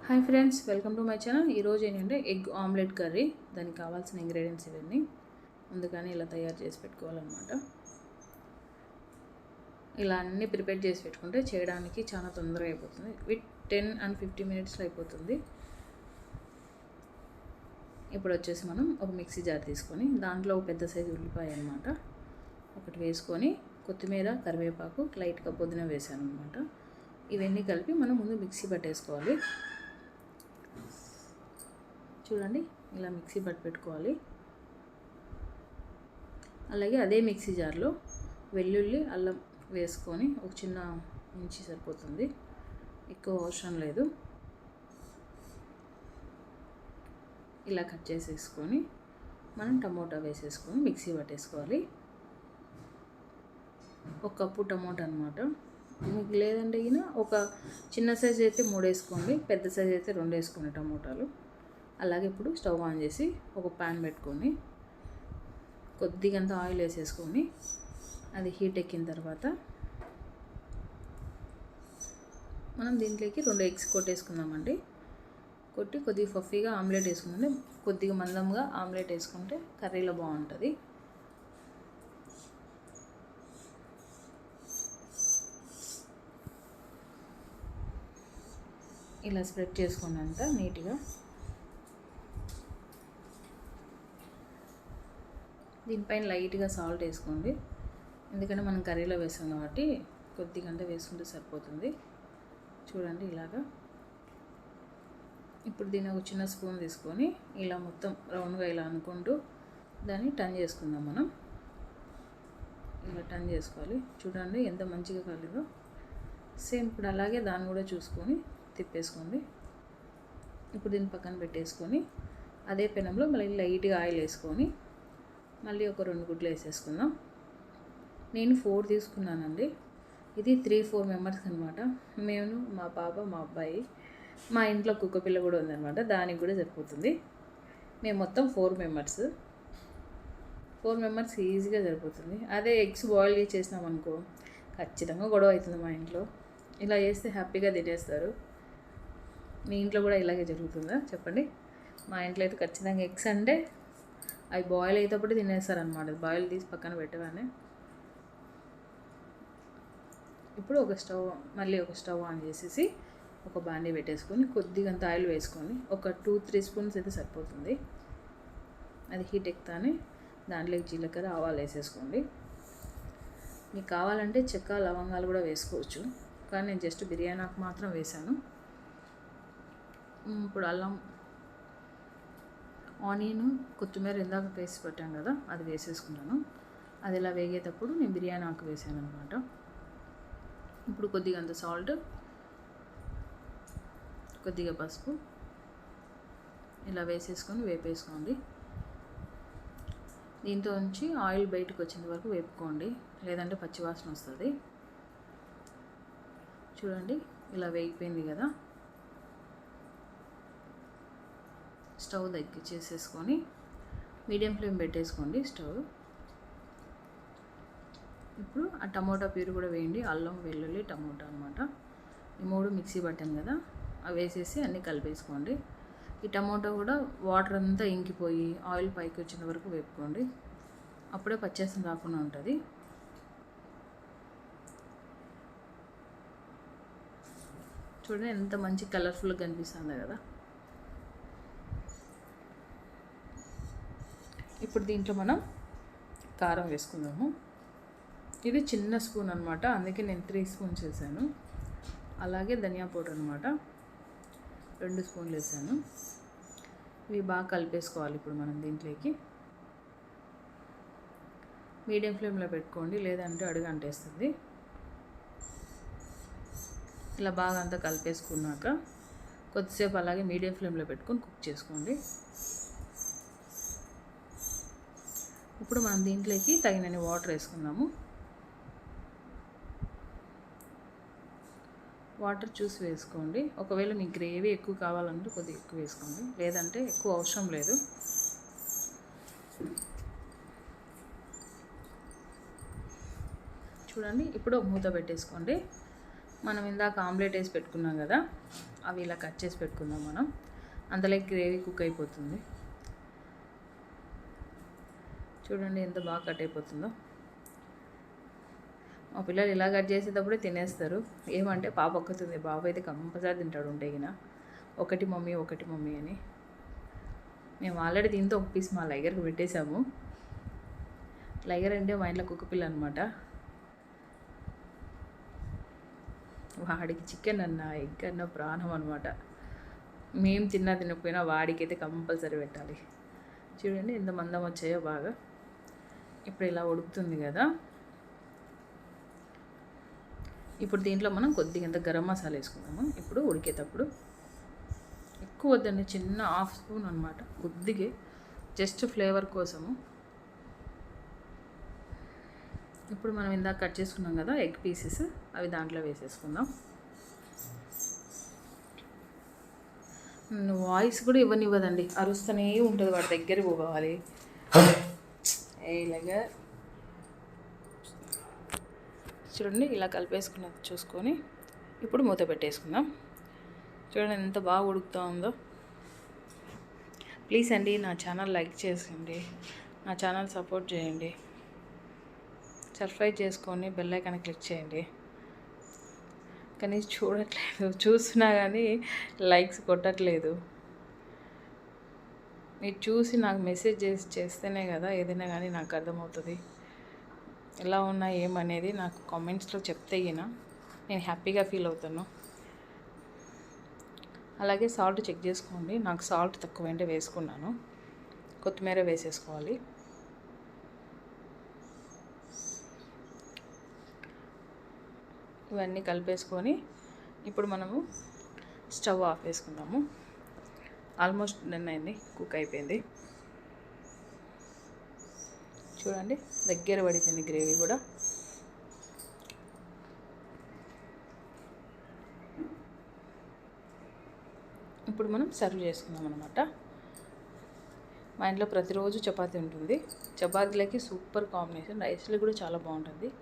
Hi friends, welcome to my channel. ఈరోజు ఏంటంటే egg omelette curry. దానికి కావాల్సిన ఇంగ్రీడియంట్స్ ఇవన్నీ ముందుగానే ఇలా తయారు చేసి పెట్టుకోవాలన్నమాట. ఇలా అన్నీ ప్రిపేర్ చేసి పెట్టుకుంటే చేయడానికి చాలా తొందరగా అయిపోతుంది. విత్ 10 and 15 minutesలో అయిపోతుంది. ఇప్పుడు వచ్చేసి మనం ఒక మిక్సీ జార్ తీసుకొని దాంట్లో ఒక పెద్ద సైజు ఉల్లిపాయ అనమాట ఒకటి వేసుకొని, కొత్తిమీర, కరివేపాకు లైట్గా పుదీనా వేసాను అనమాట. ఇవన్నీ కలిపి మనం ముందు మిక్సీ పట్టేసుకోవాలి. చూడండి, ఇలా మిక్సీ పెట్టుకోవాలి. అలాగే అదే మిక్సీ జార్లో వెల్లుల్లి, అల్లం వేసుకొని ఒక చిన్న ఇంచి సరిపోతుంది, ఎక్కువ అవసరం లేదు. ఇలా కట్ చేసేసుకొని మనం టమోటా వేసేసుకొని మిక్సీ పట్టేసుకోవాలి. ఒక కప్పు టమోటా అనమాట. మీకు లేదంటే ఒక చిన్న సైజు అయితే 3 వేసుకోండి, పెద్ద సైజు అయితే 2 వేసుకోండి టమోటాలు. అలాగే ఇప్పుడు స్టవ్ ఆన్ చేసి ఒక ప్యాన్ పెట్టుకొని కొద్దిగంత ఆయిల్ వేసేసుకొని అది హీట్ ఎక్కిన తర్వాత మనం దీంట్లోకి 2 ఎగ్స్ కొట్టేసుకుందామండి. కొట్టి కొద్దిగా ఫఫీగా ఆమ్లెట్ వేసుకుంటే, కొద్దిగా మందంగా ఆమ్లెట్ వేసుకుంటే కర్రీలో బాగుంటుంది. ఇలా స్ప్రెడ్ చేసుకున్నంత నీట్గా దీనిపైన లైట్గా సాల్ట్ వేసుకోండి, ఎందుకంటే మనం కర్రీలో వేసాం కాబట్టి కొద్దిగంట వేసుకుంటే సరిపోతుంది. చూడండి ఇలాగా. ఇప్పుడు దీన్ని ఒక చిన్న స్పూన్ తీసుకొని ఇలా మొత్తం రౌండ్గా ఇలా అనుకుంటూ దాన్ని టర్న్ చేసుకుందాం. మనం ఇలా టర్న్ చేసుకోవాలి. చూడండి ఎంత మంచిగా కలిగిందో. సేమ్ ఇప్పుడు అలాగే దాన్ని కూడా చూసుకొని తిప్పేసుకోండి. ఇప్పుడు దీన్ని పక్కన పెట్టేసుకొని అదే పెనంలో మళ్ళీ లైట్గా ఆయిల్ వేసుకొని మళ్ళీ ఒక 2 గుడ్లు వేసేసుకుందాం. నేను 4 తీసుకున్నానండి. ఇది 3-4 మెంబర్స్కి అనమాట. మేము, మా పాప, మా అబ్బాయి, మా ఇంట్లో కుక్క పిల్ల కూడా ఉందన్నమాట, దానికి కూడా సరిపోతుంది. మేము మొత్తం 4 మెంబర్స్. 4 మెంబర్స్ ఈజీగా సరిపోతుంది. అదే ఎగ్స్ బాయిల్ చేసినాం అనుకో ఖచ్చితంగా గొడవ అవుతుంది మా ఇంట్లో. ఇలా చేస్తే హ్యాపీగా తినేస్తారు. మీ ఇంట్లో కూడా ఇలాగే జరుగుతుందా చెప్పండి? మా ఇంట్లో అయితే ఖచ్చితంగా ఎగ్స్ అంటే అవి బాయిల్ అయ్యేటప్పుడు తినేస్తారనమాట. బాయిల్ తీసి పక్కన పెట్టగానే. ఇప్పుడు మళ్ళీ ఒక స్టవ్ ఆన్ చేసేసి ఒక బాండీ పెట్టేసుకొని కొద్దిగంత ఆయిల్ వేసుకొని ఒక 2-3 స్పూన్స్ అయితే సరిపోతుంది. అది హీట్ ఎక్కుతానే దాంట్లోకి జీలకర్ర, ఆవాలు వేసేసుకోండి. మీకు కావాలంటే చెక్క, లవంగాలు కూడా వేసుకోవచ్చు, కానీ నేను జస్ట్ బిర్యానీ ఆకు మాత్రం వేసాను. ఇప్పుడు అల్లం, ఆనియన్, కొత్తిమీర ఇందాక పేస్ట్ పెట్టాం కదా, అది వేసేసుకున్నాను. అది ఇలా వేగేటప్పుడు నేను బిర్యానీ ఆకు వేసాను అనమాట. ఇప్పుడు కొద్దిగా అంత సాల్ట్, కొద్దిగా పసుపు ఇలా వేసేసుకొని వేపేసుకోండి. దీంతో నుంచి ఆయిల్ బయటకు వచ్చేంత వరకు వేపుకోండి, లేదంటే పచ్చివాసన వస్తుంది. చూడండి ఇలా వేగిపోయింది కదా. స్టవ్ చేసేసుకొని మీడియం ఫ్లేమ్ పెట్టేసుకోండి స్టవ్. ఇప్పుడు ఆ టమోటా ప్యూరీ కూడా వేయండి. అల్లం, వెల్లుల్లి, టమోటా అనమాట. ఈ 3 మిక్సీ పట్టాను కదా, అవి వేసేసి అన్నీ కలిపేసుకోండి. ఈ టమోటా కూడా వాటర్ అంతా ఇంకిపోయి ఆయిల్ పైకి వచ్చిన వరకు వేపుకోండి. అప్పుడే పచ్చేసం రాకుండా ఉంటుంది. చూడండి ఎంత మంచి కలర్ఫుల్గా కనిపిస్తుందో కదా. ఇప్పుడు దీంట్లో మనం కారం వేసుకుందాము. ఇది చిన్న స్పూన్ అనమాట, అందుకే నేను 3 స్పూన్స్ వేసాను. అలాగే ధనియా పౌడర్ అనమాట 2 స్పూన్లు వేసాను. ఇవి బాగా కలిపేసుకోవాలి. ఇప్పుడు మనం దీంట్లోకి మీడియం ఫ్లేమ్లో పెట్టుకోండి, లేదంటే అడుగు అంటేస్తుంది. ఇలా బాగా అంతా కలిపేసుకున్నాక కొద్దిసేపు అలాగే మీడియం ఫ్లేమ్లో పెట్టుకొని కుక్ చేసుకోండి. ఇప్పుడు మనం దీంట్లోకి తగినన్ని వాటర్ వేసుకుందాము. వాటర్ చూసి వేసుకోండి. ఒకవేళ మీకు గ్రేవీ ఎక్కువ కావాలంటే కొద్దిగా ఎక్కువ వేసుకోండి, లేదంటే ఎక్కువ అవసరం లేదు. చూడండి ఇప్పుడు మూత పెట్టేసుకోండి. మనం ఇందాక ఆమ్లెట్ వేసి పెట్టుకున్నాం కదా, అవి ఇలా కట్ చేసి పెట్టుకుందాం మనం. అందులో గ్రేవీ కుక్ అయిపోతుంది. చూడండి ఎంత బాగా కట్ అయిపోతుందో. మా పిల్లలు ఇలా కట్ చేసేటప్పుడే తినేస్తారు. ఏమంటే పాప ఒక్కతుంది, బాబు అయితే కంపల్సరీ తింటాడు ఉంటేగిన. ఒకటి మమ్మీ అని. మేము ఆల్రెడీ దీంతో ఒక పీస్ మా లైగర్కి పెట్టేశాము. లైగర్ అంటే మా ఇంట్లో కుక్క పిల్ల అనమాట. వాడికి చికెన్ అన్న ఎగ్ అన్న ప్రాణం అనమాట. మేము తినకపోయినా వాడికైతే కంపల్సరీ పెట్టాలి. చూడండి ఎంత మందం వచ్చాయో బాగా. ఇప్పుడు ఇలా ఉడుకుతుంది కదా. ఇప్పుడు దీంట్లో మనం కొద్దిగా గరం మసాలా వేసుకుందాము. ఇప్పుడు ఉడికేటప్పుడు ఎక్కువ వద్దండి, చిన్న హాఫ్ స్పూన్ అనమాట, కొద్దిగా జస్ట్ ఫ్లేవర్ కోసము. ఇప్పుడు మనం ఇందాక కట్ చేసుకున్నాం కదా ఎగ్ పీసెస్, అవి దాంట్లో వేసేసుకుందాం. వాయిస్ కూడా ఇవ్వదండి, అరుస్తూనే ఉంటుంది, వాడి దగ్గరికి పోవాలి. ఇలాగా చూడండి, ఇలా కలిపేసుకున్నది చూసుకొని ఇప్పుడు మూత పెట్టేసుకుందాం. చూడండి ఎంత బాగా ఉడుకుతూ ఉందో. ప్లీజ్ అండి నా ఛానల్ లైక్ చేయండి, నా ఛానల్ సపోర్ట్ చేయండి, సబ్స్క్రైబ్ చేసుకొని బెల్ ఐకాన్ క్లిక్ చేయండి. కానీ చూడట్లేదు, చూస్తున్నా కానీ లైక్స్ కొట్టట్లేదు. మీరు చూసి నాకు మెసేజ్ చేస్తేనే కదా ఏదైనా కానీ నాకు అర్థమవుతుంది. ఎలా ఉన్నా ఏమనేది నాకు కామెంట్స్లో చెప్తే నేను హ్యాపీగా ఫీల్ అవుతాను. అలాగే సాల్ట్ చెక్ చేసుకోండి. నాకు సాల్ట్ తక్కువైంటే వేసుకున్నాను. కొత్తిమీర వేసేసుకోవాలి. ఇవన్నీ కలిపేసుకొని ఇప్పుడు మనము స్టవ్ ఆఫ్ వేసుకుందాము. ఆల్మోస్ట్ డన్ అయింది, కుక్ అయిపోయింది. చూడండి దగ్గర పడిపోయింది గ్రేవీ కూడా. ఇప్పుడు మనం సర్వ్ చేసుకుందాం అనమాట. మా ఇంట్లో ప్రతిరోజు చపాతీ ఉంటుంది. చపాతీలకి సూపర్ కాంబినేషన్, రైస్లో కూడా చాలా బాగుంటుంది.